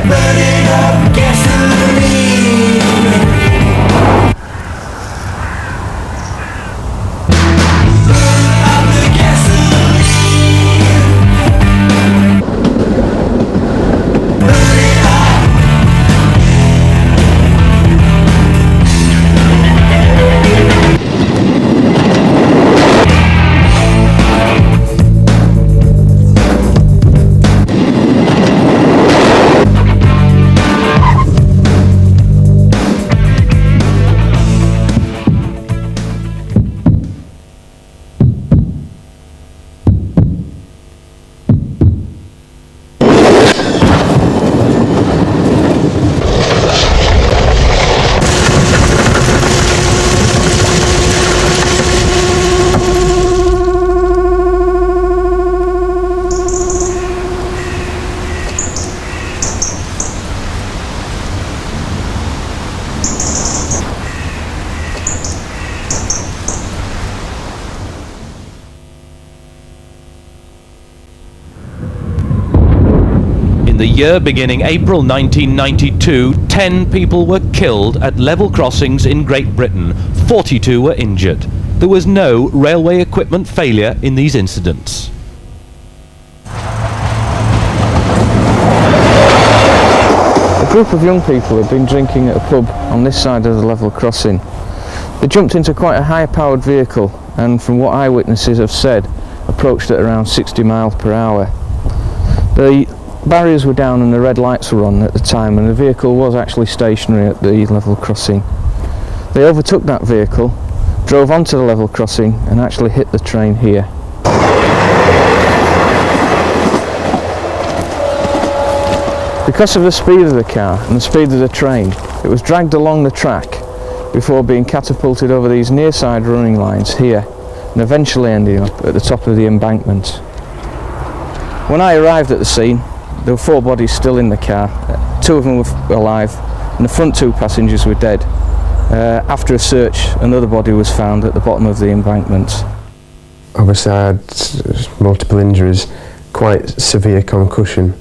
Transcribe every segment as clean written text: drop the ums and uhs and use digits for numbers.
Burning up gasoline. Burn up the gasoline. Burn it up. In the year beginning April 1992, 10 people were killed at level crossings in Great Britain. 42 were injured. There was no railway equipment failure in these incidents. A group of young people had been drinking at a pub on this side of the level crossing. They jumped into quite a high-powered vehicle and, from what eyewitnesses have said, approached at around 60 miles per hour. The barriers were down and the red lights were on at the time, and the vehicle was actually stationary at the level crossing. They overtook that vehicle, drove onto the level crossing and actually hit the train here. Because of the speed of the car and the speed of the train, it was dragged along the track before being catapulted over these near-side running lines here and eventually ending up at the top of the embankment. When I arrived at the scene, there were 4 bodies still in the car. 2 of them were alive and the front 2 passengers were dead. After a search, another body was found at the bottom of the embankment. Obviously I had multiple injuries, quite severe concussion.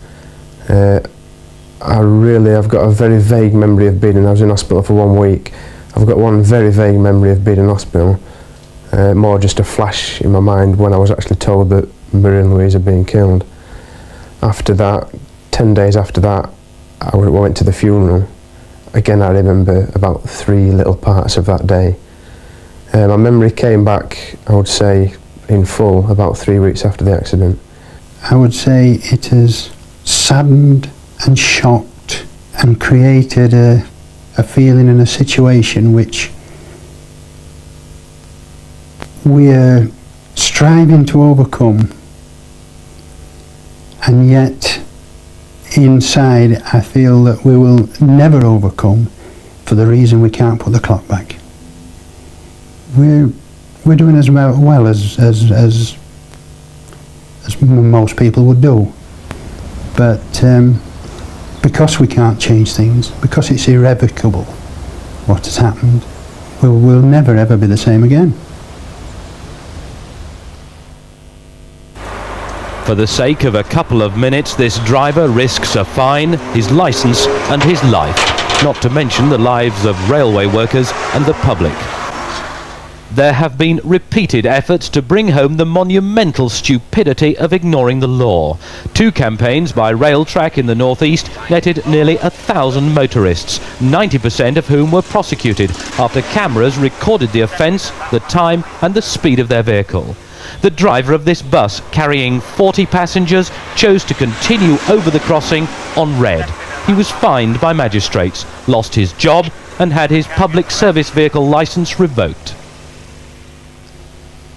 I've got a very vague memory of being I was in hospital for 1 week. I've got one very vague memory of being in hospital, more just a flash in my mind when I was actually told that Marie and Louise had been killed. After that, 10 days after that, I went to the funeral. Again, I remember about 3 little parts of that day. My memory came back, I would say, in full about 3 weeks after the accident. I would say it has saddened and shocked and created a feeling and a situation which we're striving to overcome, and yet inside I feel that we will never overcome, for the reason we can't put the clock back. We're doing as well as most people would do, but because we can't change things, because it's irrevocable what has happened, we'll never ever be the same again. For the sake of a couple of minutes, this driver risks a fine, his licence and his life, not to mention the lives of railway workers and the public. There have been repeated efforts to bring home the monumental stupidity of ignoring the law. 2 campaigns by Railtrack in the northeast netted nearly 1,000 motorists, 90% of whom were prosecuted after cameras recorded the offence, the time and the speed of their vehicle. The driver of this bus, carrying 40 passengers, chose to continue over the crossing on red. He was fined by magistrates, lost his job and had his public service vehicle licence revoked.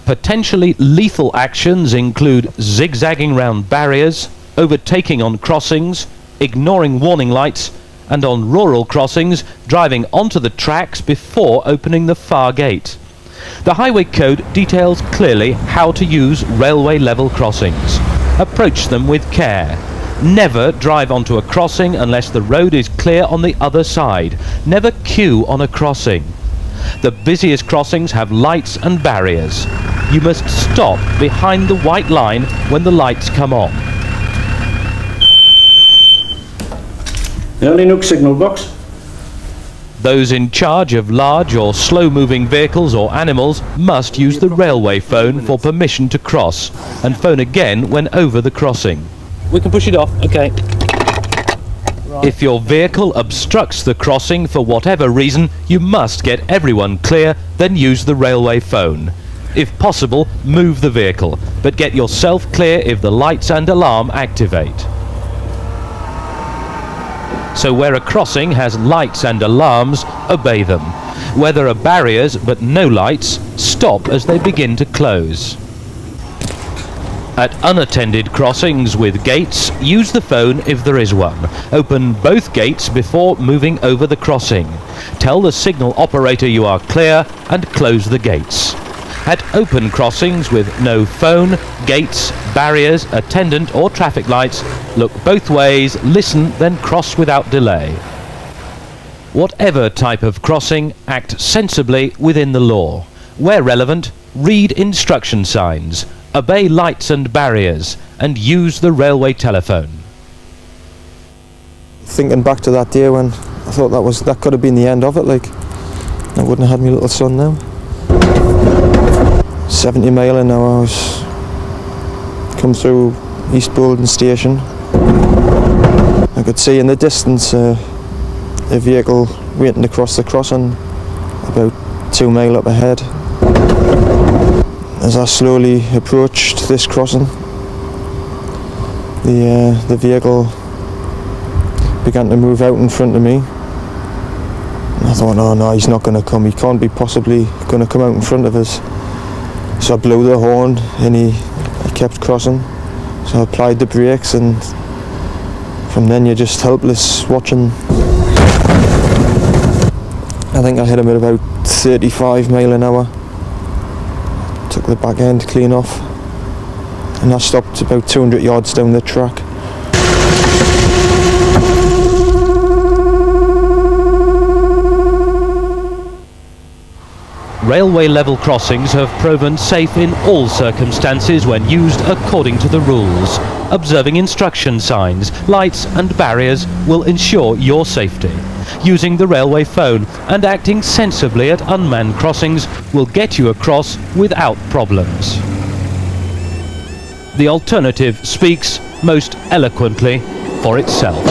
Potentially lethal actions include zigzagging round barriers, overtaking on crossings, ignoring warning lights, and on rural crossings, driving onto the tracks before opening the far gate. The Highway Code details clearly how to use railway level crossings. Approach them with care. Never drive onto a crossing unless the road is clear on the other side. Never queue on a crossing. The busiest crossings have lights and barriers. You must stop behind the white line when the lights come on. Early Nook signal box. Those in charge of large or slow-moving vehicles or animals must use the railway phone for permission to cross, and phone again when over the crossing. We can push it off, okay. If your vehicle obstructs the crossing for whatever reason, you must get everyone clear, then use the railway phone. If possible, move the vehicle, but get yourself clear if the lights and alarm activate. So where a crossing has lights and alarms, obey them. Where there are barriers but no lights, stop as they begin to close. At unattended crossings with gates, use the phone if there is one. Open both gates before moving over the crossing. Tell the signal operator you are clear and close the gates. At open crossings with no phone, gates, barriers, attendant or traffic lights, look both ways, listen, then cross without delay. Whatever type of crossing, act sensibly within the law. Where relevant, read instruction signs, obey lights and barriers, and use the railway telephone. Thinking back to that day when I thought that could have been the end of it, like I wouldn't have had my little son now. 70 mile an hour, I was come through East Bolton station. I could see in the distance a vehicle waiting to cross the crossing about 2 mile up ahead. As I slowly approached this crossing, the vehicle began to move out in front of me. And I thought, oh no, he's not going to come. He can't be possibly going to come out in front of us. So I blew the horn and he kept crossing. So I applied the brakes, and from then you're just helpless watching. I think I hit him at about 35 mile an hour. Took the back end clean off, and I stopped about 200 yards down the track. Railway level crossings have proven safe in all circumstances when used according to the rules. Observing instruction signs, lights and barriers will ensure your safety. Using the railway phone and acting sensibly at unmanned crossings will get you across without problems. The alternative speaks most eloquently for itself.